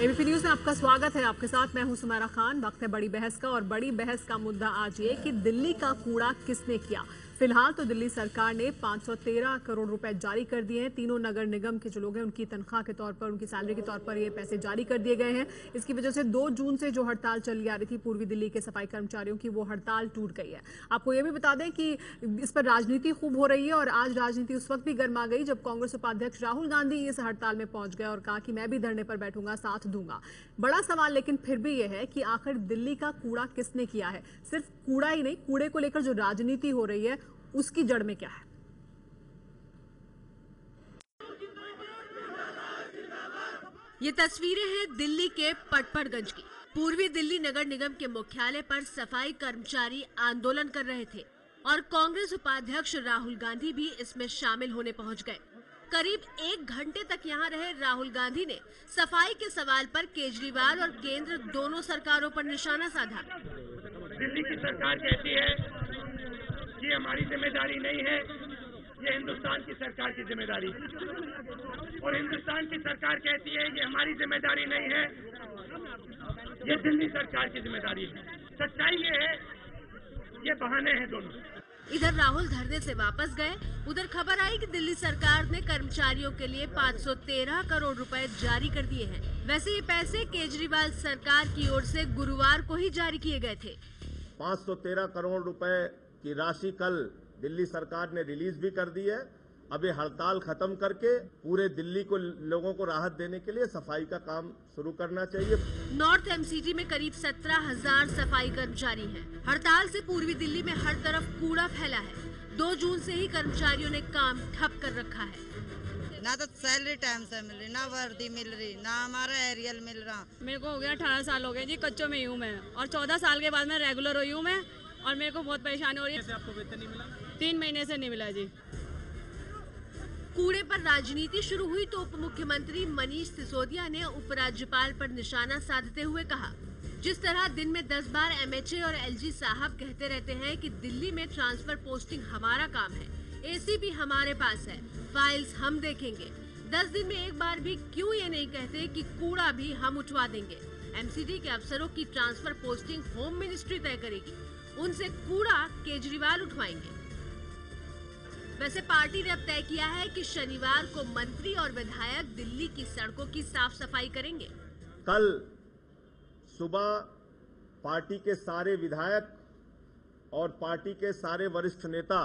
ABP news में आपका स्वागत है। आपके साथ मैं हूं सुमेरा खान। वक्त है बड़ी बहस का, और बड़ी बहस का मुद्दा आज ये कि दिल्ली का कूड़ा किसने किया। फिलहाल तो दिल्ली सरकार ने 513 करोड़ रुपए जारी कर दिए हैं। तीनों नगर निगम के जो लोग हैं उनकी तनख्वाह के तौर पर, उनकी सैलरी के तौर पर ये पैसे जारी कर दिए गए हैं। इसकी वजह से 2 जून से जो हड़ताल चली आ रही थी पूर्वी दिल्ली के सफाई कर्मचारियों की, वो हड़ताल टूट गई है। आपको ये भी बता दें कि इस पर राजनीति खूब हो रही है, और आज राजनीति उस वक्त भी गर्मा गई जब कांग्रेस उपाध्यक्ष राहुल गांधी इस हड़ताल में पहुंच गए और कहा कि मैं भी धरने पर बैठूंगा, साथ दूंगा। बड़ा सवाल लेकिन फिर भी यह है कि आखिर दिल्ली का कूड़ा किसने किया है। सिर्फ कूड़ा ही नहीं, कूड़े को लेकर जो राजनीति हो रही है उसकी जड़ में क्या है। ये तस्वीरें हैं दिल्ली के पटपड़गंज की। पूर्वी दिल्ली नगर निगम के मुख्यालय पर सफाई कर्मचारी आंदोलन कर रहे थे और कांग्रेस उपाध्यक्ष राहुल गांधी भी इसमें शामिल होने पहुंच गए। करीब 1 घंटे तक यहाँ रहे राहुल गांधी ने सफाई के सवाल पर केजरीवाल और केंद्र दोनों सरकारों पर निशाना साधा। दिल्ली की सरकार कहती है ये हमारी जिम्मेदारी नहीं है, ये हिंदुस्तान की सरकार की जिम्मेदारी है, और हिंदुस्तान की सरकार कहती है ये हमारी जिम्मेदारी नहीं है, ये दिल्ली सरकार की जिम्मेदारी है। सच्चाई ये है, ये बहाने हैं दोनों। इधर राहुल धरने से वापस गए, उधर खबर आई कि दिल्ली सरकार ने कर्मचारियों के लिए 513 करोड़ रुपए जारी कर दिए हैं। वैसे ये पैसे केजरीवाल सरकार की ओर से गुरुवार को ही जारी किए गए थे। 513 करोड़ रुपए की राशि कल दिल्ली सरकार ने रिलीज भी कर दी है। अब ये हड़ताल खत्म करके पूरे दिल्ली को लोगों को राहत देने के लिए सफाई का काम शुरू करना चाहिए। नॉर्थ एमसीडी में करीब 17,000 सफाई कर्मचारी हैं। हड़ताल से पूर्वी दिल्ली में हर तरफ कूड़ा फैला है। 2 जून से ही कर्मचारियों ने काम ठप कर रखा है। ना तो सैलरी टाइम से मिल रही, ना वर्दी मिल रही, ना हमारा एरियल मिल रहा। मेरे को हो गया 18 साल हो गए जी, कच्चों में ही हूँ मैं, और 14 साल के बाद मैं रेगुलर हुई हूँ मैं, और मेरे को बहुत परेशानी हो रही है। कैसे आपको वेतन नहीं मिला? 3 महीने से नहीं मिला जी। कूड़े पर राजनीति शुरू हुई तो उप मुख्यमंत्री मनीष सिसोदिया ने उपराज्यपाल पर निशाना साधते हुए कहा, जिस तरह दिन में 10 बार एमएचए और एलजी साहब कहते रहते हैं कि दिल्ली में ट्रांसफर पोस्टिंग हमारा काम है, एसीपी हमारे पास है, फाइल्स हम देखेंगे, 10 दिन में एक बार भी क्यों ये नहीं कहते कि कूड़ा भी हम उठवा देंगे। एमसीडी के अफसरों की ट्रांसफर पोस्टिंग होम मिनिस्ट्री तय करेगी, उनसे कूड़ा केजरीवाल उठवाएंगे। वैसे पार्टी ने अब तय किया है कि शनिवार को मंत्री और विधायक दिल्ली की सड़कों की साफ सफाई करेंगे। कल सुबह पार्टी के सारे विधायक और पार्टी के सारे वरिष्ठ नेता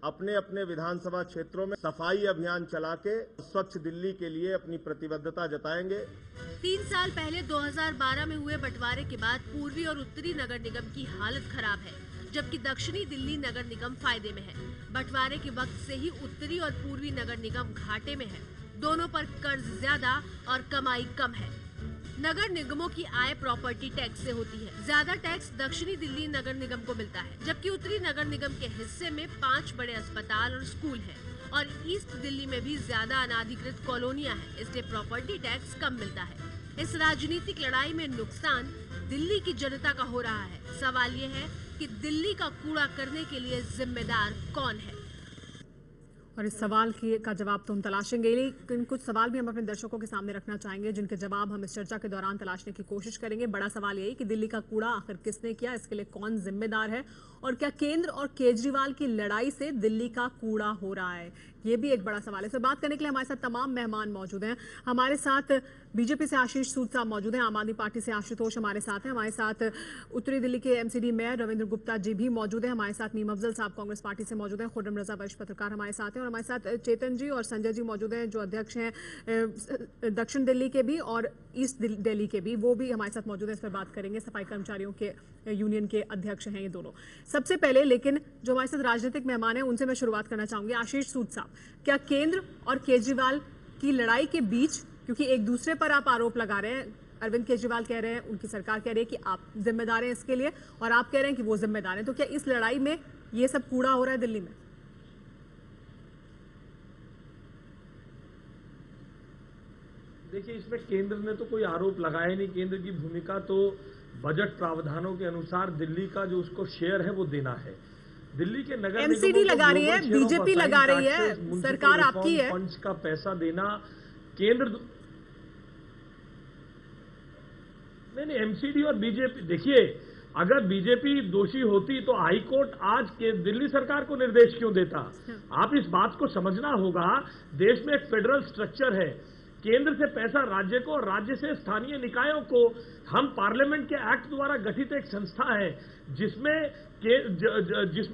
अपने अपने विधानसभा क्षेत्रों में सफाई अभियान चला के स्वच्छ दिल्ली के लिए अपनी प्रतिबद्धता जताएंगे। 3 साल पहले 2012 में हुए बंटवारे के बाद पूर्वी और उत्तरी नगर निगम की हालत खराब है, जबकि दक्षिणी दिल्ली नगर निगम फायदे में है। बंटवारे के वक्त से ही उत्तरी और पूर्वी नगर निगम घाटे में है। दोनों पर कर्ज ज्यादा और कमाई कम है। नगर निगमों की आय प्रॉपर्टी टैक्स से होती है। ज्यादा टैक्स दक्षिणी दिल्ली नगर निगम को मिलता है, जबकि उत्तरी नगर निगम के हिस्से में 5 बड़े अस्पताल और स्कूल हैं, और ईस्ट दिल्ली में भी ज्यादा अनाधिकृत कॉलोनियां हैं, इसलिए प्रॉपर्टी टैक्स कम मिलता है। इस राजनीतिक लड़ाई में नुकसान दिल्ली की जनता का हो रहा है। सवाल ये है कि दिल्ली का कूड़ा करने के लिए जिम्मेदार कौन है। और इस सवाल का जवाब तो हम तलाशेंगे, लेकिन कुछ सवाल भी हम अपने दर्शकों के सामने रखना चाहेंगे, जिनके जवाब हम इस चर्चा के दौरान तलाशने की कोशिश करेंगे। बड़ा सवाल यही कि दिल्ली का कूड़ा आखिर किसने किया, इसके लिए कौन जिम्मेदार है, और क्या केंद्र और केजरीवाल की लड़ाई से दिल्ली का कूड़ा हो रहा है, ये भी एक बड़ा सवाल है। इस पर बात करने के लिए हमारे साथ तमाम मेहमान मौजूद हैं। हमारे साथ बीजेपी से आशीष सूद साहब मौजूद हैं, आम आदमी पार्टी से आशुतोष हमारे साथ हैं, हमारे साथ उत्तरी दिल्ली के एमसीडी मेयर रविंद्र गुप्ता जी भी मौजूद हैं, हमारे साथ मीम अफजल साहब कांग्रेस पार्टी से मौजूद हैं, खुर्रम रजा वरिष्ठ पत्रकार हमारे साथ हैं, और हमारे साथ चेतन जी और संजय जी मौजूद हैं, जो अध्यक्ष हैं दक्षिण दिल्ली के भी और ईस्ट दिल्ली के भी, वो भी हमारे साथ मौजूद हैं। इस पर बात करेंगे। सफाई कर्मचारियों के यूनियन के अध्यक्ष हैं ये दोनों। सबसे पहले लेकिन जो हमारे साथ राजनीतिक मेहमान हैं उनसे मैं शुरुआत करना चाहूंगी। आशीष सूद साहब, क्या केंद्र और केजरीवाल की लड़ाई के बीच, क्योंकि एक दूसरे पर आप आरोप लगा रहे हैं, अरविंद केजरीवाल कह रहे हैं, उनकी सरकार कह रही है कि आप जिम्मेदार हैं इसके लिए, और आप कह रहे हैं कि वो जिम्मेदार हैं, तो क्या इस लड़ाई में ये सब कूड़ा हो रहा है दिल्ली में? देखिए, इसमें केंद्र ने तो कोई आरोप लगाया नहीं। केंद्र की भूमिका तो बजट प्रावधानों के अनुसार दिल्ली का जो उसको शेयर है वो देना है। दिल्ली के नगर एमसीडी लगा रही है, बीजेपी लगा रही है, सरकार आपकी है। फंड्स का पैसा देना केंद्र नहीं, एमसीडी और बीजेपी, देखिए अगर बीजेपी दोषी होती तो हाई कोर्ट आज के दिल्ली सरकार को निर्देश क्यों देता? आप इस बात को समझना होगा, देश में एक फेडरल स्ट्रक्चर है, केंद्र से पैसा राज्य को और राज्य से स्थानीय निकायों को। हम पार्लियामेंट के एक्ट द्वारा गठित एक संस्था है जिसमें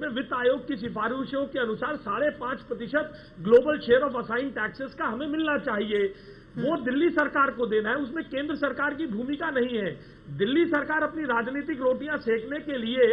वित्त आयोग की सिफारिशों के अनुसार 5.5% global share of assign taxes का हमें मिलना चाहिए। वो दिल्ली सरकार को देना है, उसमें केंद्र सरकार की भूमिका नहीं है। दिल्ली सरकार अपनी राजनीतिक रोटियां सेकने के लिए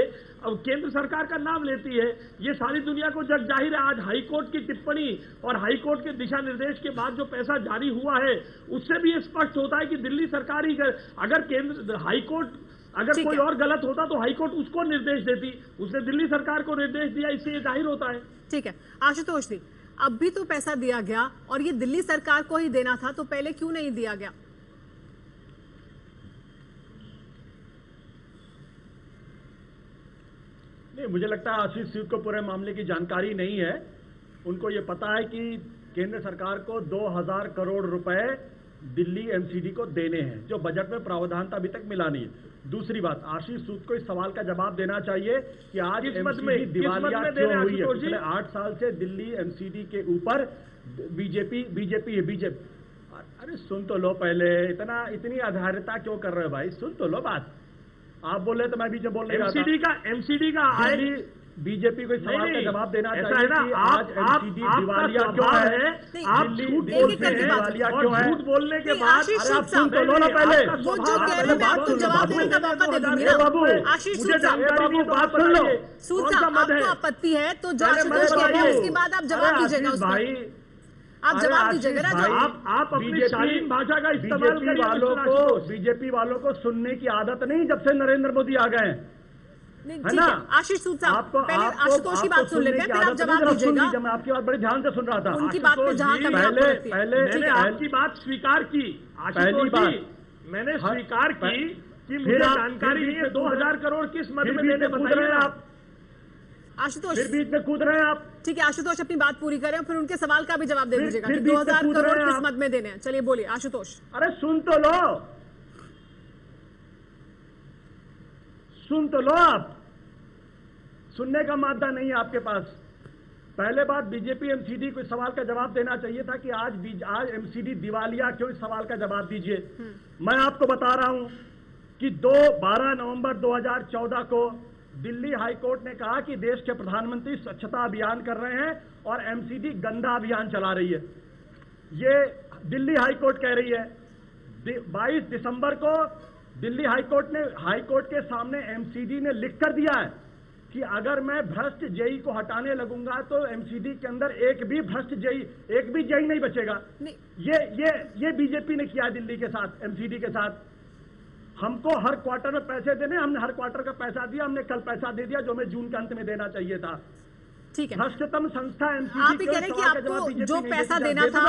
अब केंद्र सरकार का नाम लेती है। ये सारी दुनिया को जग जाहिर है। आज हाई कोर्ट की टिप्पणी और हाई कोर्ट के दिशा निर्देश के बाद जो पैसा जारी हुआ है उससे भी ये स्पष्ट होता है कि दिल्ली सरकार ही, अगर केंद्र हाई कोर्ट अगर कोई और गलत होता तो हाई कोर्ट उसको निर्देश देती, उसने दिल्ली सरकार को निर्देश दिया, इससे ये जाहिर होता है। ठीक है आशुतोष जी, अब भी तो पैसा दिया गया और ये दिल्ली सरकार को ही देना था, तो पहले क्यों नहीं दिया गया? नहीं, मुझे लगता है आशीष सूद को पूरे मामले की जानकारी नहीं है। उनको ये पता है कि केंद्र सरकार को 2000 करोड़ रुपए दिल्ली एमसीडी को देने हैं, जो बजट में प्रावधान अभी तक मिला नहीं है। दूसरी बात, आशीष सूद को इस सवाल का जवाब देना चाहिए कि आज एमसीडी दिवालिया क्यों हुई है। पिछले 8 साल से दिल्ली एमसीडी के ऊपर बीजेपी है। अरे सुन तो लो पहले, इतनी आधारिता क्यों कर रहे हो भाई? सुन तो लो बात। आप बोल रहे तो मैं बीच में बोल रहा था। एमसीडी का आए बीजेपी को इस सवाल का जवाब देना चाहिए ना, कि आज एमसीडी दिवालिया क्यों है? आप झूठ बोलते हैं दिवालिया क्यों है? झूठ बोलने के बाद अरे आप सुन तो लो ना पहले। वो जो कह रहे हैं मैं आपको जवाब देने का मौका दे दूंगी ना। बाबू, आशीष मुझे सूद साहब, जानकारी नहीं, बात सुन लो। सूद साहब, आपको आपत्ति है तो जो आशुतोष कह रहे हैं उसके बाद आप जवाब दीजिएगा उसको। आप जवाब दीजिएगा ना। आप अपनी शालीन भाषा का इस्तेमाल करिए। बीजेपी वालों को सुनने की आदत नहीं जब से नरेंद्र मोदी आ गए हैं, है ना? आशीष सूद साहब, पहले आशुतोष की बात सुन लेते हैं, फिर आप जवाब दीजिएगा। मैं आपकी बात बड़े ध्यान से सुन रहा था। उनकी बात पे जहां कमी आपको लगती है। मैंने आपकी बात स्वीकार की। पहली बात मैंने स्वीकार की कि मुझे जानकारी नहीं है 2000 करोड़ किस मद में देने बता रहे हैं आप। आशुतोष फिर बीच में कूद रहे हैं आप। ठीक है आशुतोष, अपनी बात पूरी करें, फिर उनके सवाल का भी जवाब दे दीजिएगा कि 2000 करोड़ किस मद में देने हैं। चलिए बोलिए आशुतोष। अरे सुन तो लो आप। सुनने का मादा नहीं है आपके पास। पहले बात, बीजेपी एमसीडी को इस सवाल का जवाब देना चाहिए था कि आज एमसीडी दिवालिया क्यों, इस सवाल का जवाब दीजिए। मैं आपको बता रहा हूं कि 12 नवंबर 2014 को दिल्ली हाई कोर्ट ने कहा कि देश के प्रधानमंत्री स्वच्छता अभियान कर रहे हैं और एमसीडी गंदा अभियान चला रही है। ये दिल्ली हाई कोर्ट कह रही है। 22 दिसंबर को दिल्ली हाई कोर्ट के सामने एमसीडी ने लिख कर दिया है कि अगर मैं भ्रष्ट जेई को हटाने लगूंगा तो एमसीडी के अंदर एक भी जेई नहीं बचेगा। ये बीजेपी ने किया दिल्ली के साथ, एमसीडी के साथ। हमको हर क्वार्टर में पैसे देने, हमने हर क्वार्टर का पैसा दिया, हमने कल पैसा दे दिया जो हमें जून के अंत में देना चाहिए था। ठीक है, भ्रष्टतम संस्था एमसीडी। आप ही कह रहे हैं कि आपको जो पैसा देना था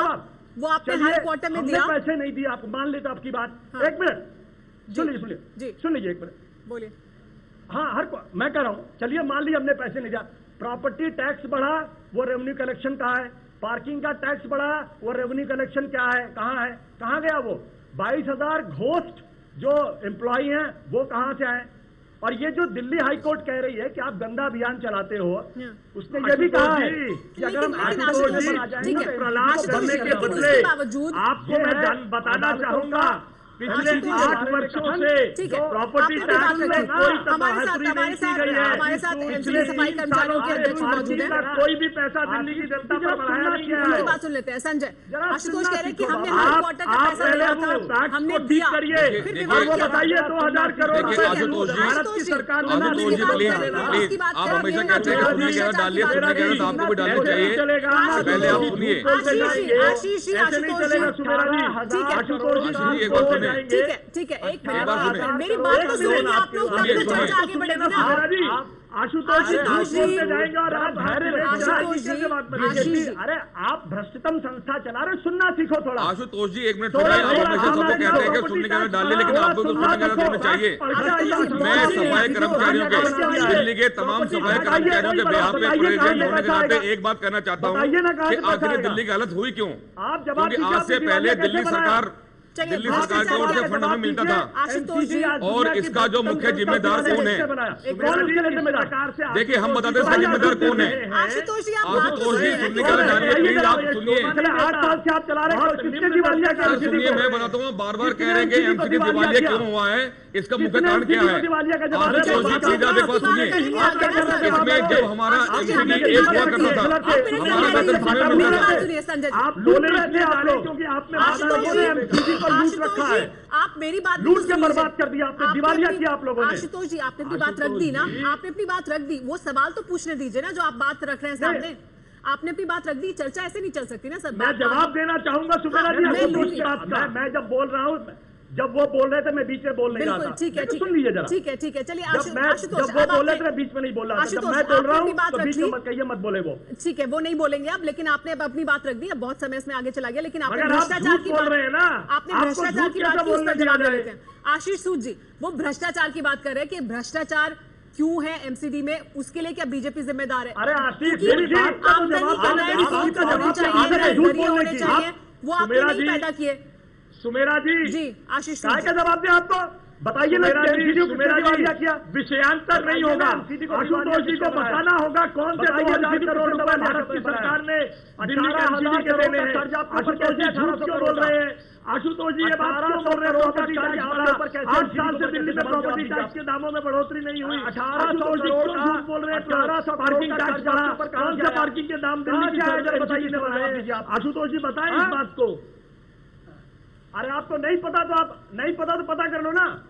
वो आपने हर क्वार्टर में दिया। पैसे नहीं दिया आपको, मान लेते आपकी बात। एक मिनट सुन लीजिए एक मिनट बोलिए। हाँ, मैं कह रहा हूं, चलिए मान लीजिए हमने पैसे नहीं दिया। प्रॉपर्टी टैक्स बढ़ा, वो रेवेन्यू कलेक्शन कहाँ है? पार्किंग का टैक्स बढ़ा, वो रेवेन्यू कलेक्शन क्या है? कहाँ गया वो? 22,000 घोस्ट जो एम्प्लॉई हैं वो कहां से आए? और ये जो दिल्ली हाई कोर्ट कह रही है कि आप गंदा अभियान चलाते हो, उसने ये भी कहा है कि अगर हम प्रहलाद करने के बदले आपको मैं बताना चाहूंगा पिछले 8 वर्षों से प्रॉपर्टी टैक्स में कोई बढ़ोतरी नहीं की गई है। हमारे साथ एमसीडी सफाई कर्मचारियों के अध्यक्ष मौजूद हैं। कोई भी पैसा दिल्ली की जनता पर बढ़ाया नहीं गया है। बात सुन लेते हैं संजय। आशुतोष कह रहे हैं कि हमने हर क्वार्टर का पैसा दिया था, हमने दिया। करिए और वो बताइए 2000 करोड़ भारत की सरकार ने आप हमेशा कहते हैं कि आपने क्या डाल लिया, आपने क्या तो आपको भी डालना चाहिए। पहले आप सुनिए। आशीष ठीक है एक मिनट, मेरी बात तो सुनिए आप लोग, तब तो चर्चा आगे बढ़ेगी ना। आशुतोष जी जाएंगे और आप अरे आप भ्रष्टतम संस्था चला रहे, सुनना सीखो थोड़ा। आशुतोष जी 1 मिनट थोड़ा, आप हमेशा सबको कहते हैं कि सुनने का डालिए, लेकिन आपको तो सुनने का देना चाहिए। मैं सफाई कर्मचारियों के, दिल्ली के तमाम सफाई कर्मचारियों के बिहाफ पे प्रेसिडेंट होने के नाते एक बात कहना चाहता हूँ कि आखिर दिल्ली की हालत हुई क्यों? क्योंकि आज से पहले दिल्ली सरकार चलिए, दिल्ली सरकार की ओर से फंड हमें मिलता था। आशुतोष जी, और इसका जो मुख्य जिम्मेदार कौन है? देखिए हम बताते हैं इसका जिम्मेदार कौन है। आशुतोष जी, आप बात तो आशुतोष जी सुनिए। सुनने के लिए जानिए, प्लीज आप सुनिए। 8 साल से आप चला रहे हैं, कितने दिवालिया क्या सर सुनिए, मैं बताता हूँ, बार बार कह रहे हैं कि एमसीडी दिवालिया क्यों हुआ है, इसका मुख्य कारण क्या है? आशुतोष जी प्लीज आप एक बात सुनिए। इसमें जब हमारा एमसीडी एक हुआ करता था, हमारा वेतन समय में मिलता था। सुनिए संजय जी, आप बोले इसलिए आप लोग, क्योंकि आपने एमसीडी को लूट रखा है, आप मेरी बात लूट के बर्बाद कर दिया आपने, दिवालिया किया आप लोगों ने। आशुतोष जी, आपने अपनी बात रख दी ना, आपने अपनी बात रख दी, वो सवाल तो पूछने दीजिए ना जो आप बात रख रहे हैं सामने। आपने अपनी बात रख दी, चर्चा ऐसे नहीं चल सकती ना सर। मैं जवाब देना चाहूंगा सुमेरा जी आपको दूसरी बात का। मैं जब बोल रहा हूँ, जब वो बोल रहे थे मैं बीच में बोल नहीं रहा था। ठीक है, सुन लीजिए जरा। ठीक है, ठीक है, चलिए जब वो बोल रहे थे मैं बीच में नहीं बोल रहा था। जब मैं बोल रहा हूँ तो बीच में मत कहिए, मत बोले वो। ठीक है, वो नहीं बोलेंगे अब, लेकिन आपने अब अपनी बात रख दी, अब बहुत समय इसमें आगे चला गया। लेकिन आपने मगर आप भ्रष्टाचार झूठ की बोल बात रहे हैं ना, आपने भ्रष्टाचार की बात की, उस पर बोलने जवाब दे दिया देते हैं। आशीष सूद जी वो भ्रष्टाचार की बात कर रहे हैं कि भ्रष्टाचार क्यों है एमसीडी में, उसके लिए क्या बीजेपी जिम्मेदार है? अरे आशीष, मेरी बात का आमदनी जवाब का नए स्रोत होने चाहिए, झूठ जरिए बोलने होने की। चाहिए, वो आपने नहीं पैदा किए। सुमेरा जी, जी आशीष काय का जवाब दे आपको बताइए ना, दिवालिया किया, विषयांतर नहीं होगा। आशुतोष जी को बताना होगा कौन से 2000 करोड़ रुपए भारत की सरकार ने दिल्ली के एमसीडी के देने हैं। आशुतोष जी झूठ क्यों बोल रहे हैं? आशुतोष जी ये बात क्यों बोल रहे हैं? प्रॉपर्टी टैक्स 8 साल से दिल्ली में प्रॉपर्टी टैक्स के दामों में बढ़ोतरी नहीं हुई। 1800 करोड़ झूठ बोल रहे हैं। 1800 पार्किंग टैक्स बढ़ा, कौन से पार्किंग के दाम दिल्ली की बताइए। आशुतोष जी बताएं इस बात को। अरे आपको नहीं पता तो आप नहीं पता तो पता कर लो ना,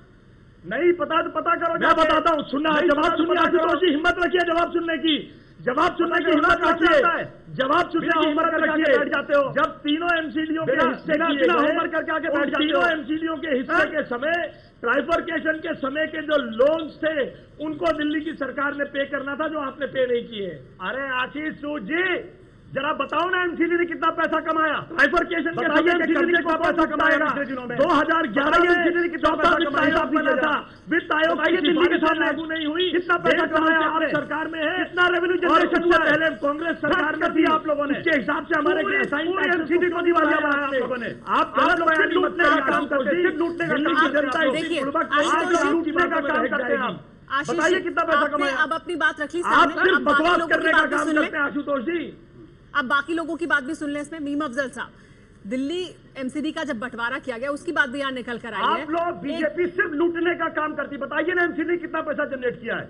नहीं पता तो पता करो। मैं बताता हूँ, सुनना जवाब सुनिए। आशुतोष जी हिम्मत रखिए जवाब सुनने की, जवाब सुनने की हिम्मत रखिए, जवाब सुनने की हिम्मत करके बैठ जाते हो। जब तीनों एमसीडीओ के हिस्से होमवर्क करके आके बैठ जाते हो, तीनों एमसीडीओ के हिस्से के समय, ट्राइफरकेशन के समय के जो लोन्स थे उनको दिल्ली की सरकार ने पे करना था, जो आपने पे नहीं किए। अरे आशीष सूद जी जरा बताओ ना, एमसीडी ने कितना पैसा कमाया? ट्राइफरकेशन के समय के कर्जे को पैसा कमाएगा। 2011 में एमसीडी ने कितना पैसा कमाया बना था, वित्त आयोग की दिल्ली के साथ लागू नहीं हुई, कितना पैसा कमाया आप सरकार में है, कितना रेवेन्यू जनरेशन हुआ? पहले कांग्रेस सरकार में थी आप लोगों ने, उसके हिसाब से हमारे एमसीडी को दिवालिया बनाया आप लोगों ने। आप गलत बयानी लूटने का काम करते हैं, लूटने का काम जनता लूटने का काम करते हैं आप। बताइए कितना पैसा कमाया? अब अपनी बात रख ली, आप सिर्फ बकवास करने का काम करते हैं आशुतोष जी। अब बाकी लोगों की बात भी सुन लें इसमें। मीम अफजल साहब, दिल्ली एमसीडी का जब बंटवारा किया गया उसकी बात भी यहाँ निकल कर आई है। आप लोग बीजेपी सिर्फ लूटने का काम करती, बताइए ना एमसीडी कितना पैसा जनरेट किया है?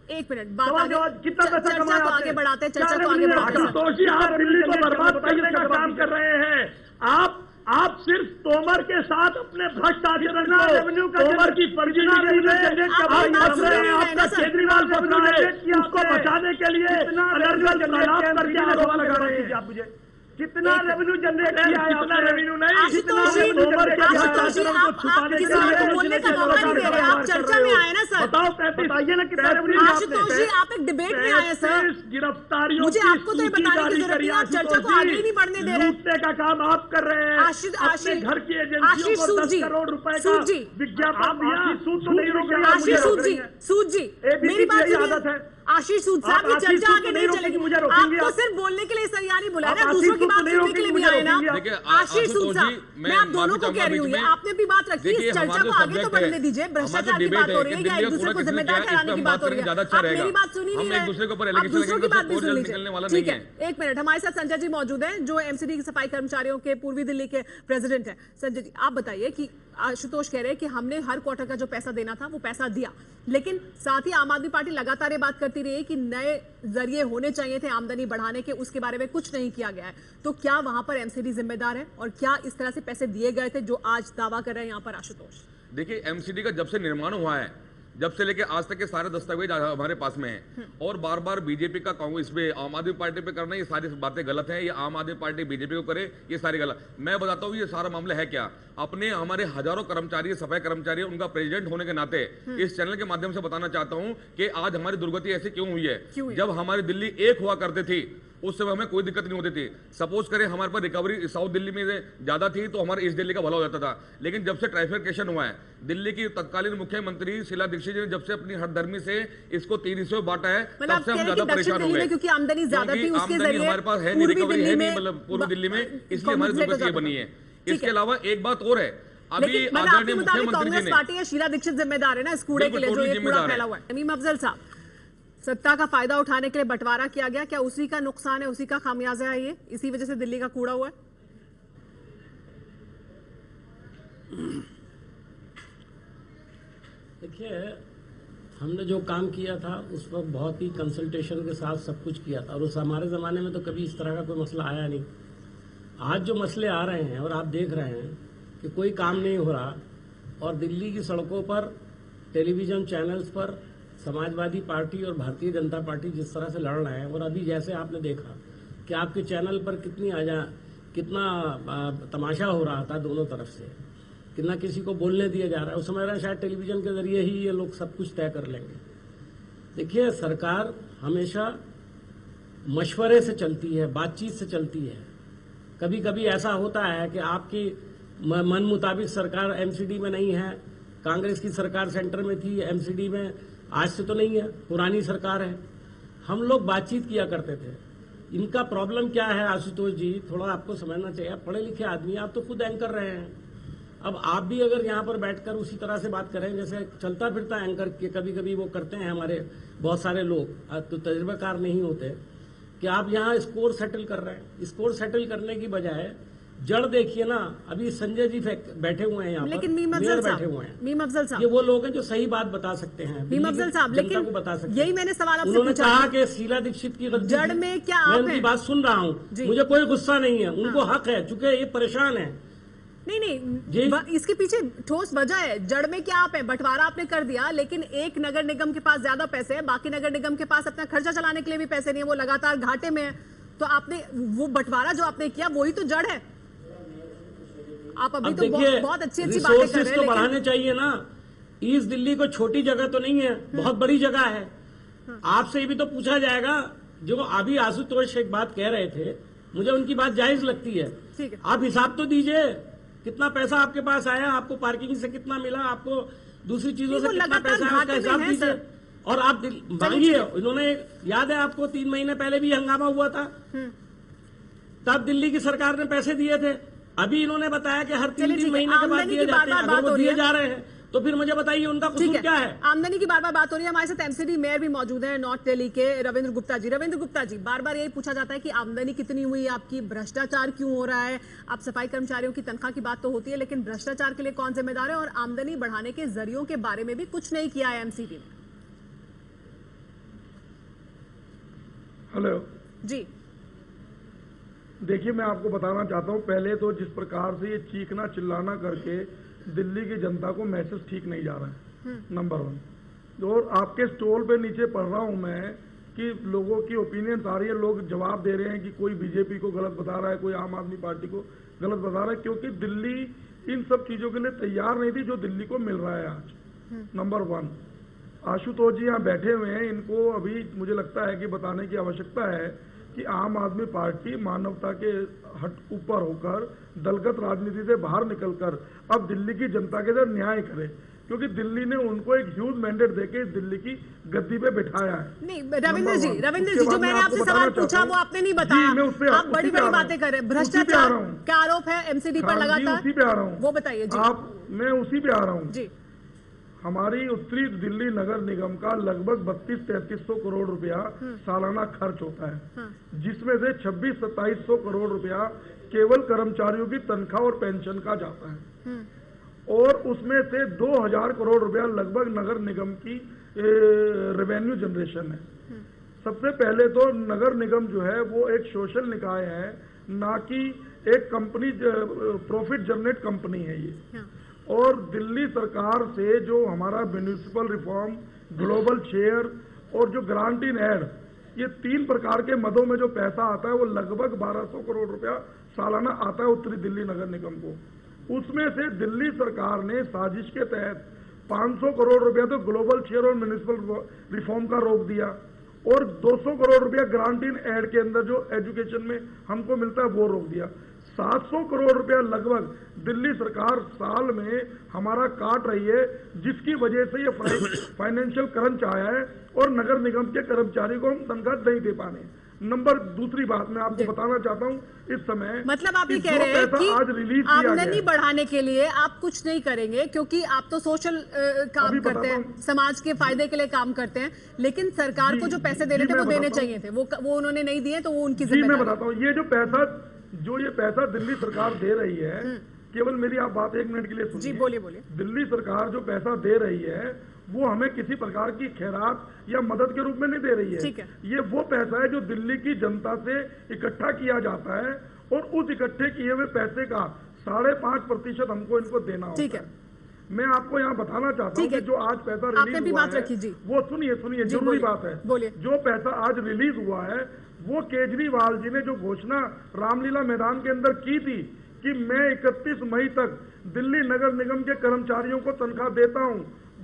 एक मिनट, बात कितना पैसा कमाया? चर्चा को आगे बढ़ाते हैं, चर्चा को आगे बढ़ाते हैं। आशुतोष जी आप दिल्ली को बर्बाद करने का काम कर रहे हैं। आप सिर्फ तोमर के साथ अपने भ्रष्ट आचरण को, तोमर की फर्जी आपका केजरीवाल फंसा है, उसको बचाने के लिए अलग-अलग तालाब करके आरोप लगा रहे हैं। आप मुझे कितना रेवेन्यू जनरेट किया है? कितना रेवेन्यू नहीं, आशुतोष जी, आप किसी को बोलने का मौका नहीं दे रहे, आप चर्चा में आए ना सर। बताओ, बताइए ना कितना रेवेन्यू। आशुतोष जी आप एक डिबेट में आए सर, गिरफ्तारियों, मुझे आपको तो ये बताने की जरूरत नहीं, आप चर्चा को आगे नहीं बढ़ने दे रहे। लूटने का काम आप कर रहे हैं। आशीष घर की एजेंसियों को 10 करोड़ रुपए का विज्ञापन दिया। सूद तो नहीं रोक रहे। आशीष सूद जी मेरी बात आदत है। आशीष सूद साहब ये चर्चा आगे नहीं चलेगी, मुझे आपको सिर्फ बोलने के लिए सर नहीं बुलाया ना, दूसरों की बात सुनने के लिए भी आए ना। आशीष सूद साहब, मैं आप दोनों को कह रही हूँ, आपने भी बात रखी, इस चर्चा को आगे तो बढ़ने दीजिए। भ्रष्टाचार की बात हो रही है या एक दूसरे को जिम्मेदार ठहराने की बात हो रही है, आप मेरी बात सुनी नहीं रहे, आप दूसरों की बात भी सुन लीजिए। ठीक है, एक मिनट, हमारे साथ संजय जी मौजूद हैं जो एमसीडी के सफाई कर्मचारियों के पूर्वी दिल्ली के प्रेसिडेंट हैं। संजय जी आप बताइए कि आशुतोष कह रहे हैं कि हमने हर क्वार्टर का जो पैसा देना था वो पैसा दिया, लेकिन साथ ही आम आदमी पार्टी लगातार ये बात करती रही है कि नए जरिए होने चाहिए थे आमदनी बढ़ाने के, उसके बारे में कुछ नहीं किया गया है। तो क्या वहां पर एमसीडी जिम्मेदार है और क्या इस तरह से पैसे दिए गए थे जो आज दावा कर रहे हैं यहाँ पर आशुतोष? देखिए एमसीडी का जब से निर्माण हुआ है, जब से लेके आज तक के सारे दस्तावेज हमारे पास में हैं और बार बार बीजेपी का कांग्रेस पे आम आदमी पार्टी पे करना, ये सारी बातें गलत है। ये आम आदमी पार्टी बीजेपी को करे, ये सारी गलत। मैं बताता हूँ ये सारा मामला है क्या। अपने हमारे हजारों कर्मचारी, सफाई कर्मचारी, उनका प्रेसिडेंट होने के नाते इस चैनल के माध्यम से बताना चाहता हूँ कि आज हमारी दुर्गति ऐसी क्यों हुई है। जब हमारी दिल्ली एक हुआ करते थी उस समय हमें कोई दिक्कत नहीं होती थी। सपोज करें हमारे पास रिकवरी साउथ दिल्ली में ज्यादा थी तो हमारे ईस्ट दिल्ली का भला हो जाता था, लेकिन जब से ट्राइफरकेशन हुआ है, दिल्ली की तत्कालीन मुख्यमंत्री शीला दीक्षित जी ने जब से अपनी हरदर्मी से इसको 3 हिस्सों में बांटा है, तब से हम ज्यादा परेशान हो गए, क्योंकि आमदनी ज्यादा थी, उसके जरिए हमारे पास है नहीं, रिकवरी है नहीं, मतलब पूर्वी दिल्ली में, इसलिए हमारी दुर्गति बनी है। इसके अलावा एक बात और है, अभी लेकिन आपके आदरणीय मुताबिक मुख्यमंत्री कांग्रेस जी ने पार्टी या शीला दीक्षित जिम्मेदार है ना इस कूड़े के लिए जो ये कूड़ा फैला हुआ है। तमीम अफजल साहब, सत्ता का फायदा उठाने के लिए बंटवारा किया गया, क्या उसी का नुकसान है, उसी का खामियाजा है, ये इसी वजह से दिल्ली का कूड़ा हुआ है? देखिए, हमने जो काम किया था उस पर बहुत ही कंसल्टेशन के साथ सब कुछ किया था, और उस हमारे ज़माने में तो कभी इस तरह का कोई मसला आया नहीं। आज जो मसले आ रहे हैं और आप देख रहे हैं कि कोई काम नहीं हो रहा, और दिल्ली की सड़कों पर, टेलीविज़न चैनल्स पर समाजवादी पार्टी और भारतीय जनता पार्टी जिस तरह से लड़ रहे हैं, और अभी जैसे आपने देखा कि आपके चैनल पर कितना तमाशा हो रहा था दोनों तरफ से, कितना किसी को बोलने दिया जा रहा है, उस समय शायद टेलीविज़न के जरिए ही ये लोग सब कुछ तय कर लेंगे। देखिए, सरकार हमेशा मशवरे से चलती है, बातचीत से चलती है। कभी कभी ऐसा होता है कि आपकी मन मुताबिक सरकार एमसीडी में नहीं है, कांग्रेस की सरकार सेंटर में थी, एमसीडी में आज से तो नहीं है, पुरानी सरकार है। हम लोग बातचीत किया करते थे। इनका प्रॉब्लम क्या है आशुतोष जी, थोड़ा आपको समझना चाहिए। आप पढ़े लिखे आदमी, आप तो खुद एंकर रहे हैं। अब आप भी अगर यहाँ पर बैठकर उसी तरह से बात करें जैसे चलता फिरता एंकर के कभी कभी वो करते हैं हमारे बहुत सारे लोग, तो तजुर्बेकार नहीं होते, कि आप यहाँ स्कोर सेटल कर रहे हैं। स्कोर सेटल करने की बजाय जड़ देखिए ना। अभी संजय जी बैठे हुए हैं यहाँ पर, लेकिन मीम मेयर अफजल बैठे हुए हैं। मीम अफजल साहब, ये वो लोग हैं जो सही बात बता सकते हैं, मीम अफजल साहब, लेकिन को बता सकते यही मैंने सवाल आपसे उन्होंने पूछा। कहा कि शीला दीक्षित की गलती जड़ थी। में क्या मैं आप उनकी हैं? बात सुन रहा हूँ, मुझे कोई गुस्सा नहीं है, उनको हक है, चूंकि ये परेशान है। नहीं, इसके पीछे ठोस वजह है। जड़ में क्या आप है? बंटवारा आपने कर दिया, लेकिन एक नगर निगम के पास ज्यादा पैसे हैं, बाकी नगर निगम के पास अपना खर्चा चलाने के लिए भी पैसे नहीं है, वो लगातार घाटे में है। तो आपने वो बंटवारा जो आपने किया वही तो जड़ है। आप अभी तो बहुत अच्छी बातें कर रहे हैं, तो बढ़ाने चाहिए ना। ईस्ट दिल्ली को छोटी जगह तो नहीं है, बहुत बड़ी जगह है। आपसे भी तो पूछा जाएगा। जो अभी आशुतोष एक बात कह रहे थे, मुझे उनकी बात जायज लगती है। आप हिसाब तो दीजिए, कितना पैसा आपके पास आया, आपको पार्किंग से कितना मिला, आपको दूसरी चीजों से कितना पैसा आया, उसका हिसाब दीजिए। और आप मांगिए। इन्होंने, याद है आपको 3 महीने पहले भी हंगामा हुआ था, तब दिल्ली की सरकार ने पैसे दिए थे। अभी इन्होंने बताया कि हर 3 महीने के बाद दिए जाते हैं। अगर वो दिए जा रहे हैं तो फिर मुझे बताइए उनका कसूर क्या है? आमदनी की बार बार बात हो रही है। हमारे साथ एमसीडी मेयर भी मौजूद है नॉर्थ दिल्ली के, रविंद्र गुप्ता जी। रविंद्र गुप्ता जी, बार बार यही पूछा जाता है कि आमदनी कितनी हुई आपकी, भ्रष्टाचार क्यों हो रहा है। आप सफाई कर्मचारियों की तनख्वाह की बात तो होती है, लेकिन भ्रष्टाचार के लिए कौन जिम्मेदार है? और आमदनी बढ़ाने के जरियों के बारे में भी कुछ नहीं किया है एमसीडी ने। हेलो जी, देखिए, मैं आपको बताना चाहता हूं, पहले तो जिस प्रकार से ये चीखना चिल्लाना करके दिल्ली की जनता को मैसेज ठीक नहीं जा रहा है, नंबर 1। और आपके स्टॉल पे नीचे पढ़ रहा हूं मैं कि लोगों की ओपिनियंस आ रही है, लोग जवाब दे रहे हैं कि कोई बीजेपी को गलत बता रहा है, कोई आम आदमी पार्टी को गलत बता रहा है, क्योंकि दिल्ली इन सब चीजों के लिए तैयार नहीं थी जो दिल्ली को मिल रहा है आज। नंबर 1, आशुतोष जी यहाँ बैठे हुए हैं, इनको अभी मुझे लगता है कि बताने की आवश्यकता है कि आम आदमी पार्टी मानवता के ऊपर होकर दलगत राजनीति से बाहर निकलकर अब दिल्ली की जनता के साथ न्याय करे, क्योंकि दिल्ली ने उनको एक ह्यूज मैंडेट देके दिल्ली की गद्दी पे बिठाया है। नहीं रविंद्र जी, जो मैंने आपसे सवाल पूछा वो आपने नहीं बताया। आप बड़ी बड़ी बातें कर रहे हैं, भ्रष्टाचार का आरोप है एमसीडी पर लगातार, उसी पे आ रहा हूँ, वो बताइए जी। मैं उसी पे आ रहा हूँ जी। हमारी उत्तरी दिल्ली नगर निगम का लगभग 3200-3300 करोड़ रुपया सालाना खर्च होता है, जिसमें से 2600-2700 करोड़ रुपया केवल कर्मचारियों की तनख्वाह और पेंशन का जाता है, और उसमें से 2000 करोड़ रुपया लगभग नगर निगम की रेवेन्यू जनरेशन है। सबसे पहले तो नगर निगम जो है वो एक सोशल निकाय है, ना कि एक कंपनी, प्रॉफिट जनरेट कंपनी है ये। और दिल्ली सरकार से जो हमारा म्यूनिसिपल रिफॉर्म, ग्लोबल शेयर और जो ग्रांट इन एड, ये 3 प्रकार के मदों में जो पैसा आता है वो लगभग 1200 करोड़ रुपया सालाना आता है उत्तरी दिल्ली नगर निगम को। उसमें से दिल्ली सरकार ने साजिश के तहत 500 करोड़ रुपया तो ग्लोबल शेयर और म्यूनिसिपल रिफॉर्म का रोक दिया, और 200 करोड़ रुपया ग्रांट इन एड के अंदर जो एजुकेशन में हमको मिलता है वो रोक दिया। 700 करोड़ रुपया लगभग दिल्ली सरकार साल में हमारा काट रही है, जिसकी वजह से ये फाइनेंशियल क्रंच आया है और नगर निगम के कर्मचारी को हम तनख्वाह नहीं दे पा रहे। नंबर दूसरी बात मैं आपको बताना चाहता हूँ इस समय, मतलब आप ये कि कह जो रहे हैं पैसा कि आज रिलीज किया गया आमदनी है, बढ़ाने के लिए आप कुछ नहीं करेंगे क्योंकि आप तो सोशल काम अभी करते हैं, समाज के फायदे के लिए काम करते हैं, लेकिन सरकार को जो पैसे देने थे वो देने चाहिए थे, वो उन्होंने नहीं दिए, तो वो उनकी जिम्मेदारी। मैं बताता हूँ, ये जो पैसा दिल्ली सरकार दे रही है, केवल मेरी आप बात 1 मिनट के लिए सुनिए। जी बोलिए। दिल्ली सरकार जो पैसा दे रही है वो हमें किसी प्रकार की खैरात या मदद के रूप में नहीं दे रही है। ठीक है। ये वो पैसा है जो दिल्ली की जनता से इकट्ठा किया जाता है और उस इकट्ठे किए हुए पैसे का 5.5% हमको इनको देना होता है। ठीक है। मैं आपको यहाँ बताना चाहता हूँ कि जो आज पैसा रिलीज हुआ है, वो सुनिए जरूरी बात है, जो पैसा आज रिलीज हुआ है वो केजरीवाल जी ने जो घोषणा रामलीला मैदान के अंदर की थी कि मैं 31 मई तक दिल्ली नगर निगम के कर्मचारियों को तनख्वाह देता हूं,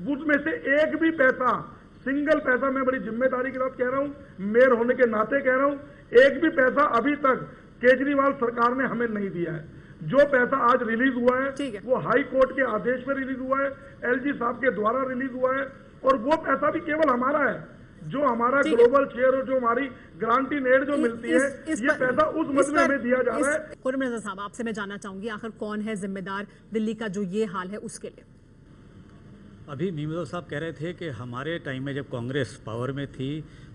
उसमें से एक भी पैसा, सिंगल पैसा, मैं बड़ी जिम्मेदारी के साथ कह रहा हूं, मेयर होने के नाते कह रहा हूं, एक भी पैसा अभी तक केजरीवाल सरकार ने हमें नहीं दिया है। जो पैसा आज रिलीज हुआ है वो हाई कोर्ट के आदेश पर रिलीज हुआ है, एलजी साहब के द्वारा रिलीज हुआ है, और वो पैसा भी केवल हमारा है, जो हमारा ग्लोबल शेयर और जो हमारी ग्रांटिंग एड जो मिलती है, ये पैसा उस मद में हमें दिया जा रहा है। खुर्रम रज़ा साहब, आपसे मैं जानना चाहूंगी आखिर कौन है जिम्मेदार दिल्ली का जो ये हाल है उसके लिए? अभी मीमदो साहब कह रहे थे कि हमारे टाइम में जब कांग्रेस पावर में थी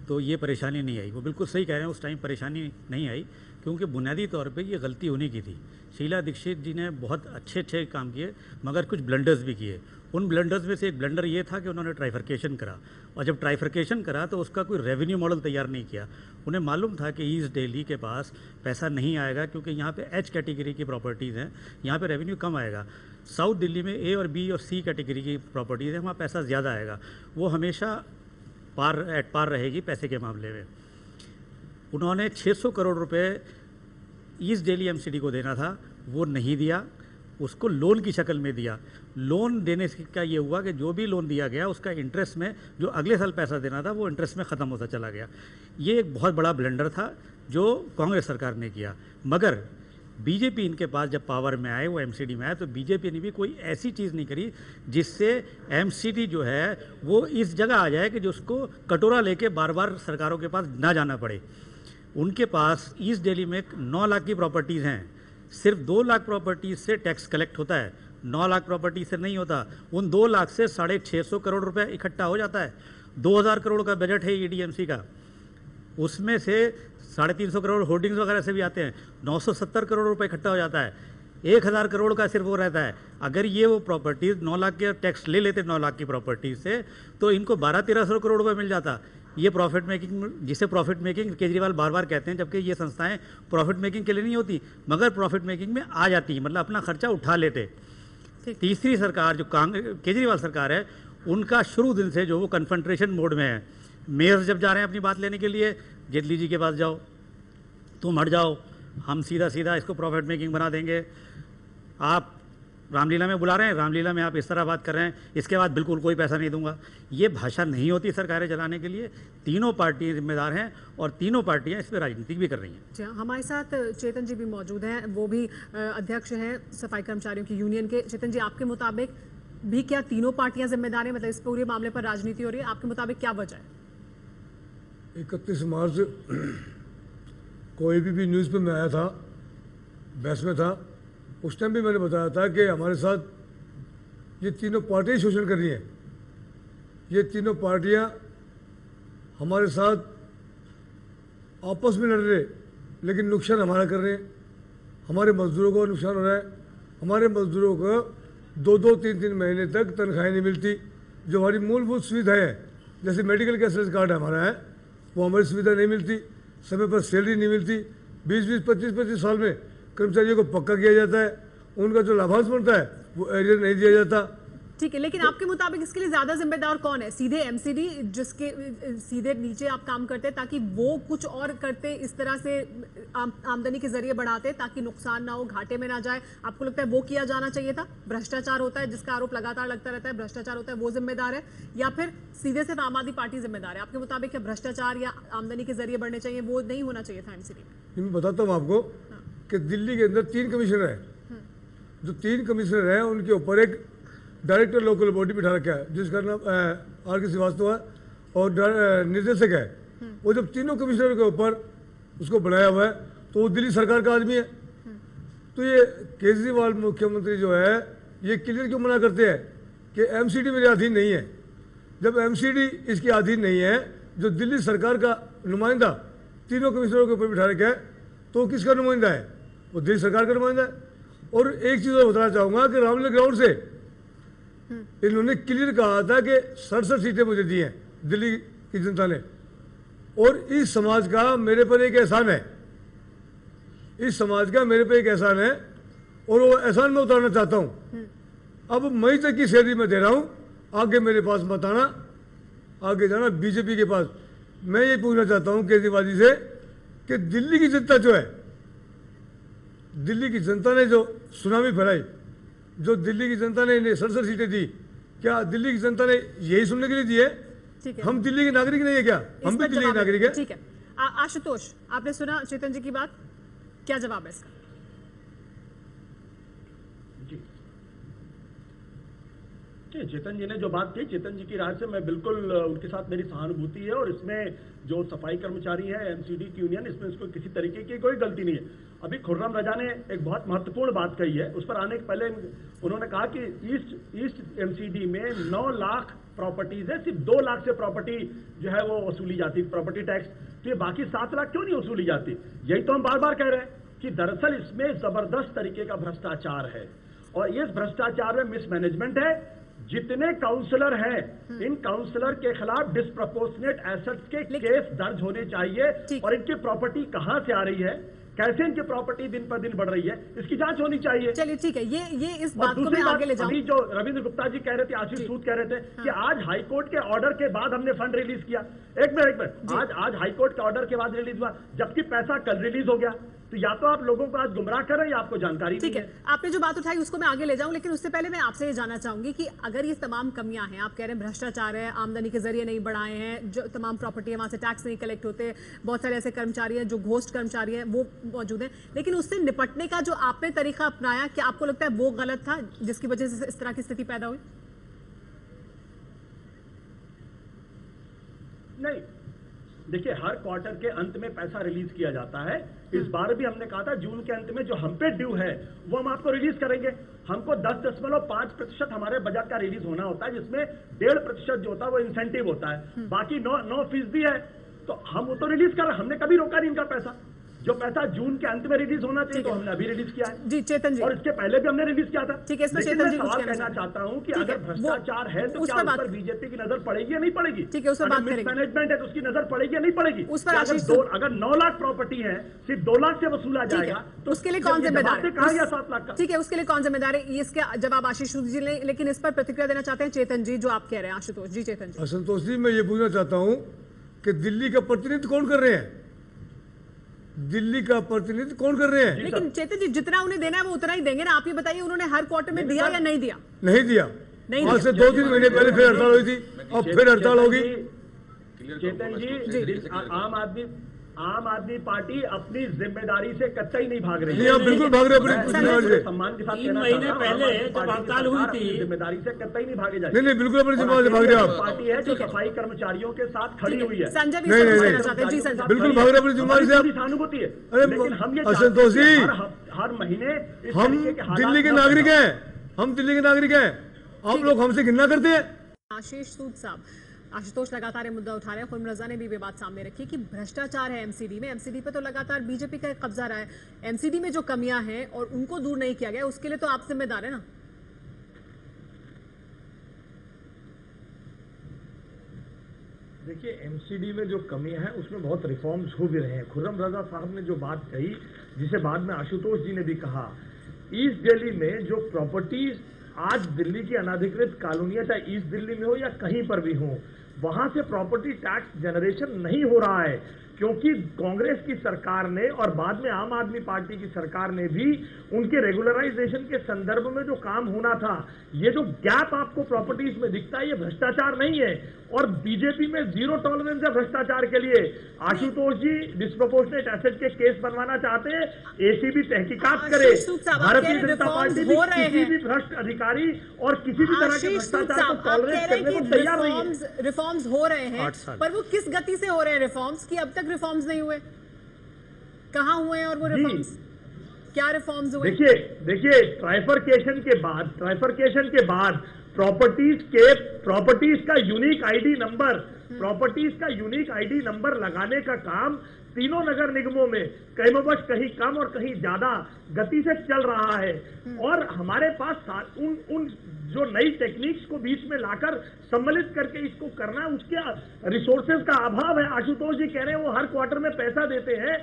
तो ये परेशानी नहीं आई। वो बिल्कुल सही कह रहे हैं, उस टाइम परेशानी नहीं आई क्योंकि बुनियादी तौर पे ये गलती होने की थी। शीला दीक्षित जी ने बहुत अच्छे काम किए मगर कुछ ब्लंडर्स भी किए। उन ब्लंडर्स में से एक ब्लंडर ये था कि उन्होंने ट्राइफर्केशन करा, और जब ट्राइफर्केशन करा तो उसका कोई रेवेन्यू मॉडल तैयार नहीं किया। उन्हें मालूम था कि ईस्ट दिल्ली के पास पैसा नहीं आएगा क्योंकि यहाँ पे एच कैटेगरी की प्रॉपर्टीज़ हैं, यहाँ पे रेवेन्यू कम आएगा। साउथ दिल्ली में ए और बी और सी कैटेगरी की प्रॉपर्टीज़ हैं, वहाँ पैसा ज़्यादा आएगा, वो हमेशा एट पार रहेगी पैसे के मामले में। उन्होंने 600 करोड़ रुपए ईस्ट दिल्ली एमसीडी को देना था, वो नहीं दिया, उसको लोन की शक्ल में दिया। लोन देने का ये हुआ कि जो भी लोन दिया गया उसका इंटरेस्ट में, जो अगले साल पैसा देना था वो इंटरेस्ट में ख़त्म होता चला गया। ये एक बहुत बड़ा ब्लंडर था जो कांग्रेस सरकार ने किया। मगर बीजेपी इनके पास जब पावर में आए, वो एमसीडी में आए, तो बीजेपी ने भी कोई ऐसी चीज़ नहीं करी जिससे एमसीडी जो है वो इस जगह आ जाए कि जो उसको कटोरा लेके बार बार सरकारों के पास ना जाना पड़े। उनके पास ईस्ट दिल्ली में 9 लाख की प्रॉपर्टीज़ हैं, सिर्फ 2 लाख प्रॉपर्टीज से टैक्स कलेक्ट होता है, 9 लाख प्रॉपर्टी से नहीं होता। उन 2 लाख से 650 करोड़ रुपए इकट्ठा हो जाता है। 2000 करोड़ का बजट है ईडीएमसी का, उसमें से 350 करोड़ होर्डिंग्स वगैरह से भी आते हैं, 970 करोड़ रुपए इकट्ठा हो जाता है। 1000 करोड़ का सिर्फ वो रहता है। अगर ये वो प्रॉपर्टीज़ 9 लाख के टैक्स ले लेते 9 लाख की प्रॉपर्टीज से, तो इनको 1200-1300 करोड़ रुपए मिल जाता। ये प्रॉफिट मेकिंग, जिसे प्रॉफिट मेकिंग केजरीवाल बार बार कहते हैं, जबकि ये संस्थाएं प्रॉफिट मेकिंग के लिए नहीं होती मगर प्रॉफिट मेकिंग में आ जाती है, मतलब अपना खर्चा उठा लेते। तीसरी सरकार जो केजरीवाल सरकार है, उनका शुरू दिन से जो वो कन्फंट्रेशन मोड में है। मेयर जब जा रहे हैं अपनी बात लेने के लिए, जेटली जी के पास जाओ, तुम हट जाओ, हम सीधा इसको प्रॉफिट मेकिंग बना देंगे। आप रामलीला में बुला रहे हैं, रामलीला में आप इस तरह बात कर रहे हैं, इसके बाद बिल्कुल कोई पैसा नहीं दूंगा। ये भाषा नहीं होती सरकारें चलाने के लिए। तीनों पार्टियां जिम्मेदार हैं और तीनों पार्टियां इस पर राजनीति भी कर रही हैं। जी, हमारे साथ चेतन जी भी मौजूद हैं, वो भी अध्यक्ष हैं सफाई कर्मचारियों की यूनियन के। चेतन जी, आपके मुताबिक भी क्या तीनों पार्टियां जिम्मेदार हैं? मतलब इस पूरे मामले पर राजनीति हो रही है, आपके मुताबिक क्या वजह है? 31 मार्च कोई भी न्यूज़ पे मैं आया था, बहस में था, उस टाइम भी मैंने बताया था कि हमारे साथ ये तीनों पार्टियां शोषण कर रही हैं। ये तीनों पार्टियां हमारे साथ आपस में लड़ रहे, लेकिन नुकसान हमारा कर रहे हैं। हमारे मजदूरों को नुकसान हो रहा है। हमारे मजदूरों को 2-2, 3-3 महीने तक तनख्वाहें नहीं मिलती। जो हमारी मूलभूत सुविधाएं हैं, जैसे मेडिकल कैशलेस कार्ड हमारा है, वो हमारी सुविधा नहीं मिलती, समय पर सैलरी नहीं मिलती। 20-20, 25-25 साल में कर्मचारियों को पक्का किया जाता है, उनका जो लाभांश बनता है वो एरियर नहीं दिया जाता। ठीक है, लेकिन आपके मुताबिक इसके लिए ज्यादा जिम्मेदार कौन है? सीधे एमसीडी, जिसके सीधे नीचे आप काम करते ताकि वो कुछ और करते, इस तरह से आमदनी के जरिए बढ़ाते ताकि नुकसान ना हो, घाटे में ना जाए? आपको लगता है वो किया जाना चाहिए था? भ्रष्टाचार होता है जिसका आरोप लगातार लगता रहता है, भ्रष्टाचार होता है, वो जिम्मेदार है, या फिर सीधे सिर्फ आम आदमी पार्टी जिम्मेदार है? आपके मुताबिक क्या भ्रष्टाचार या आमदनी के जरिए बढ़ने चाहिए, वो नहीं होना चाहिए था एमसीडी? मैं बताता हूँ आपको कि दिल्ली के अंदर 3 कमिश्नर हैं। जो 3 कमिश्नर हैं उनके ऊपर एक डायरेक्टर लोकल बॉडी बिठा रखा है जिसका नाम आर के श्रीवास्तव है और निर्देशक है। वो जब तीनों कमिश्नर के ऊपर उसको बनाया हुआ है, तो वो दिल्ली सरकार का आदमी है। तो ये केजरीवाल मुख्यमंत्री जो है ये क्लियर क्यों मना करते हैं कि एमसीडी मेरे अधीन नहीं है? जब एमसीडी इसके अधीन नहीं है, जो दिल्ली सरकार का नुमाइंदा तीनों कमिश्नरों के ऊपर बिठा रखा है, तो किसका नुमाइंदा है? वो दिल्ली सरकार का नुमाइंदा है। और एक चीज़ और बताना चाहूँगा कि रामलीला ग्राउंड से इन्होंने क्लियर कहा था कि 67 सीटें मुझे दी हैं दिल्ली की जनता ने, और इस समाज का मेरे पर एक एहसान है, इस समाज का मेरे पे एक एहसान है, और वो एहसान मैं उतारना चाहता हूँ। अब मई तक की सैलरी मैं दे रहा हूँ, आगे मेरे पास मत आना, आगे जाना बीजेपी के पास। मैं ये पूछना चाहता हूँ केजरीवाल जी से कि दिल्ली की जनता जो है, दिल्ली की जनता ने जो सुनामी फैलाई, जो दिल्ली की जनता ने इन्हें 67 सीटें दी, क्या दिल्ली की जनता ने यही सुनने के लिए दी है? हम दिल्ली के नागरिक नहीं है क्या? हम भी दिल्ली के नागरिक है। ठीक है, आशुतोष, आपने सुना चेतन जी की बात, क्या जवाब है इसका? चेतन जी ने जो बात की, चेतन जी की राय से मैं बिल्कुल उनके साथ मेरी सहानुभूति है, और इसमें जो सफाई कर्मचारी है एमसीडी की यूनियन, इसमें इसको किसी तरीके की कोई गलती नहीं है। अभी खुर्रम रजा ने एक बहुत महत्वपूर्ण बात कही है, उस पर आने के पहले उन्होंने कहा कि ईस्ट एमसीडी में 9 लाख प्रॉपर्टीज है, सिर्फ 2 लाख से प्रॉपर्टी जो है वो वसूली जाती है, प्रॉपर्टी टैक्स। तो ये बाकी 7 लाख क्यों नहीं वसूली जाती? यही तो हम बार बार कह रहे हैं कि दरअसल इसमें जबरदस्त तरीके का भ्रष्टाचार है, और इस भ्रष्टाचार में मिसमैनेजमेंट है। जितने काउंसलर हैं, इन काउंसलर के खिलाफ डिस्प्रपोर्शनेट एसेट्स के केस दर्ज होने चाहिए, और इनकी प्रॉपर्टी कहां से आ रही है, कैसे इनकी प्रॉपर्टी दिन पर दिन बढ़ रही है, इसकी जांच होनी चाहिए। चलिए ठीक है, ये इस बात को मैं आगे ले जाऊं। अभी जो रविंद्र गुप्ता जी कह रहे थे, आशीष सूद कह रहे थे कि आज हाईकोर्ट के ऑर्डर के बाद हमने फंड रिलीज किया। एक मिनट, आज हाईकोर्ट के ऑर्डर के बाद रिलीज हुआ, जबकि पैसा कल रिलीज हो गया। तो या तो आप लोगों को आज गुमराह कर रहे हैं या आपको जानकारी ठीक है। आपने जो बात उठाई उसको मैं आगे ले जाऊं, लेकिन उससे पहले मैं आपसे ये जानना चाहूंगी कि अगर ये तमाम कमियां हैं, आप कह रहे हैं भ्रष्टाचार है, आमदनी के जरिए नहीं बढ़ाए हैं, जो तमाम प्रॉपर्टी है वहां से टैक्स नहीं कलेक्ट होते, बहुत सारे ऐसे कर्मचारी हैं जो घोस्ट कर्मचारी हैं वो मौजूद हैं, लेकिन उससे निपटने का जो आपने तरीका अपनाया, क्या आपको लगता है वो गलत था जिसकी वजह से इस तरह की स्थिति पैदा हुई? नहीं, देखिए हर क्वार्टर के अंत में पैसा रिलीज किया जाता है। इस बार भी हमने कहा था जून के अंत में जो हम पे ड्यू है वो हम आपको रिलीज करेंगे। हमको 10.5% हमारे बजट का रिलीज होना होता है, जिसमें 1.5% जो होता है वो इंसेंटिव होता है, बाकी 9% है। तो हम वो तो रिलीज कर रहे हैं, हमने कभी रोका नहीं इनका पैसा। जो पैसा जून के अंत में रिलीज होना चाहिए तो हमने अभी रिलीज किया है। जी चेतन जी, और इसके पहले भी हमने रिलीज किया था। ठीक है, इसमें चेतन जी सवाल कहना चाहता हूं कि अगर भ्रष्टाचार है तो क्या उस पर बीजेपी की नजर पड़ेगी या नहीं पड़ेगी? ठीक है, उस पर बात करेंगे। मैनेजमेंट है तो उसकी नजर पड़ेगी या नहीं पड़ेगी? उस पर अगर 9 लाख प्रॉपर्टी है, सिर्फ 2 लाख से वसूला जाएगा तो उसके लिए कौन जिम्मेदार है? कहा गया 7 लाख का। ठीक है, उसके लिए कौन जिम्मेदार है? इसका जवाब आशीष जी ने, लेकिन इस पर प्रतिक्रिया देना चाहते हैं चेतन जी, जो आप कह रहे हैं। आशुतोष जी, चेतन जी। असंतोष जी, मैं ये पूछना चाहता हूँ कि दिल्ली का प्रतिनिधित्व कौन कर रहे हैं? दिल्ली का प्रतिनिधित्व कौन कर रहे हैं? लेकिन चेतन जी, जितना उन्हें देना है वो उतना ही देंगे ना। आप ये बताइए, उन्होंने हर क्वार्टर में दिया या नहीं दिया? नहीं दिया। आज से 2-3 महीने पहले फिर हड़ताल हुई थी, अब फिर हड़ताल होगी। चेतन जी, आम आदमी पार्टी अपनी जिम्मेदारी से कतई नहीं भाग रही है। बिल्कुल भाग रहे हैं, सम्मान के साथ। 3 महीने पहले जब हड़ताल हुई थी, जिम्मेदारी से कतई नहीं भागे जाए। नहीं, बिल्कुल अपनी जिम्मेदारी से भाग रहे हैं आप। पार्टी है जो सफाई कर्मचारियों के साथ खड़ी हुई है। संजय भी बिल्कुल भाग रहे हैं अपनी जिम्मेदारी से आप। सहानुभूति है। अरे असंतोष जी, हर महीने हम दिल्ली के नागरिक हैं, हम दिल्ली के नागरिक हैं, आप लोग हमसे घृणा करते हैं। आशीष सूद साहब, आशुतोष लगातार ये मुद्दा उठा रहे हैं। खुर्रम रजा ने भी ये बात सामने रखी कि भ्रष्टाचार है एमसीडी में। एमसीडी पे तो लगातार बीजेपी का कब्जा रहा है। एमसीडी में जो कमियां हैं और उनको दूर नहीं किया गया, उसके लिए तो आप जिम्मेदार है ना? देखिए, एमसीडी में जो कमियां हैं उसमें बहुत रिफॉर्म्स हो भी रहे हैं। खुर्रम रजा साहब ने जो बात कही, जिसे बाद में आशुतोष जी ने भी कहा, ईस्ट दिल्ली में जो प्रॉपर्टीज आज दिल्ली की अनाधिकृत कॉलोनियां, चाहे ईस्ट दिल्ली में हो या कहीं पर भी हो, वहां से प्रॉपर्टी टैक्स जनरेशन नहीं हो रहा है, क्योंकि कांग्रेस की सरकार ने और बाद में आम आदमी पार्टी की सरकार ने भी उनके रेगुलराइजेशन के संदर्भ में जो काम होना था, ये जो गैप आपको प्रॉपर्टीज में दिखता है, ये भ्रष्टाचार नहीं है। और बीजेपी में 0 टॉलरेंस है भ्रष्टाचार के लिए। आशुतोष जी डिस्प्रोपोर्शनेट एसेट के केस बनवाना चाहते हैं, एसीबी तहकीकात करे। भारतीय जनता पार्टी भी किसी भी भ्रष्ट अधिकारी और किसी भी तरह के भ्रष्टाचार को टॉलरेट करने को तैयार नहीं है। रिफॉर्म्स हो रहे हैं, पर वो किस गति से हो रहे हैं रिफॉर्म्स की? अब तक रिफॉर्म्स नहीं हुए। कहाँ हुए हैं और वो रिफॉर्म्स, क्या रिफॉर्म्स हुए? देखिए ट्राइफरकेशन के बाद प्रॉपर्टीज का यूनिक आईडी नंबर लगाने का काम तीनों नगर निगमों में कहीं कम और कहीं ज्यादा गति से चल रहा है। और हमारे पास उन जो नई टेक्निक्स को बीच में लाकर सम्मिलित करके इसको करना, उसके रिसोर्सेज का अभाव है। आशुतोष जी कह रहे हैं वो हर क्वार्टर में पैसा देते हैं।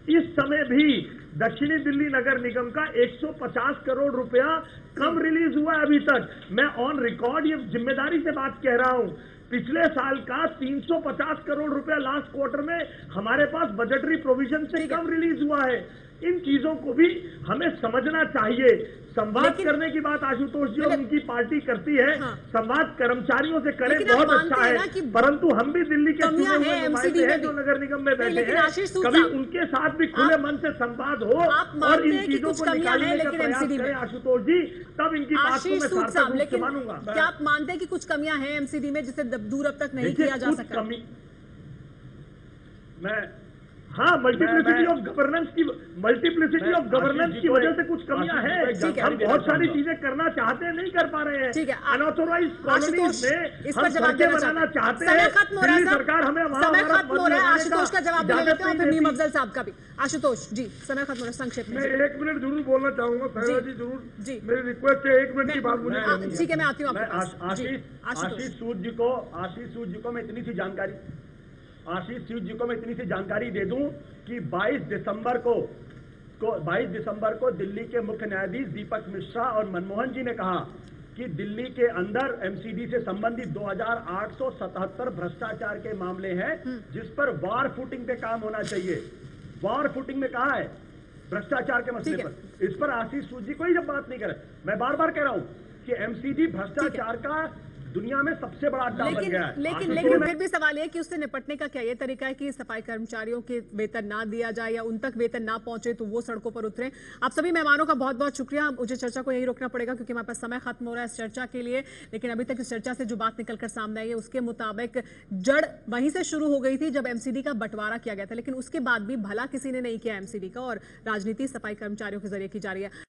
इस समय भी दक्षिणी दिल्ली नगर निगम का 150 करोड़ रुपया कम रिलीज हुआ है अभी तक। मैं ऑन रिकॉर्ड ये जिम्मेदारी से बात कह रहा हूं। पिछले साल का 350 करोड़ रुपया लास्ट क्वार्टर में हमारे पास बजटरी प्रोविजन से कम रिलीज हुआ है। इन चीजों को भी हमें समझना चाहिए। संवाद करने की बात आशुतोष जी और उनकी पार्टी करती है। हाँ। संवाद कर्मचारियों से करें, बहुत अच्छा है, परंतु हम भी दिल्ली के चुने हुए नुमाइंदे हैं जो नगर निगम में बैठे हैं, कभी उनके साथ भी खुले मन से संवाद हो और इन चीजों को निकालने का प्रयास करें आशुतोष जी, तब इनकी बात को मैं सार्थक रूप से मानूंगा। क्या आप मानते हैं कि कुछ कमियां हैं एमसीडी में जिसे दूर अब तक नहीं किया जा सका? हाँ, मल्टीप्लिसिटी ऑफ गवर्नेंस की वजह से कुछ कमियां हैं। हम बहुत सारी चीजें करना चाहते हैं, नहीं कर पा रहे हैं। अनऑथोराइज्ड कॉलोनीज में इस पर जवाब बनाना चाहते हैं। दिल्ली सरकार हमें आशुतोष का जवाब दे देते हैं, फिर नीम अफजल साहब का भी। आशुतोष जी, समय खत्म हो रहा है, संक्षेप में। मैं 1 मिनट जरूर बोलना चाहूंगा। फैला जी जरूर जी, मेरी रिक्वेस्ट है 1 मिनट की बात मुझे। ठीक है, मैं आती हूँ। आशीष सूद जी को मैं इतनी सी जानकारी दे दूं कि 22 दिसंबर को दिल्ली के मुख्य न्यायाधीश दीपक मिश्रा और मनमोहन जी ने कहा कि दिल्ली के अंदर एमसीडी से संबंधित 2877 भ्रष्टाचार के मामले हैं जिस पर वार फुटिंग पे काम होना चाहिए। वार फुटिंग में कहा है भ्रष्टाचार के मसले पर, इस पर आशीष सूद जी कोई जब बात नहीं करे। मैं बार बार कह रहा हूं कि एमसीडी भ्रष्टाचार का दुनिया में सबसे बड़ा अड्डा बन गया है। लेकिन फिर भी सवाल है कि उससे निपटने का क्या ये तरीका है कि सफाई कर्मचारियों के वेतन ना दिया जाए या उन तक वेतन ना पहुंचे तो वो सड़कों पर उतरे। आप सभी मेहमानों का बहुत बहुत शुक्रिया। मुझे चर्चा को यही रोकना पड़ेगा क्योंकि हमारे पास समय खत्म हो रहा है इस चर्चा के लिए। लेकिन अभी तक इस चर्चा से जो बात निकलकर सामने आई है उसके मुताबिक जड़ वहीं से शुरू हो गई थी जब एमसीडी का बंटवारा किया गया था, लेकिन उसके बाद भी भला किसी ने नहीं किया एमसीडी का, और राजनीति सफाई कर्मचारियों के जरिए की जा रही है।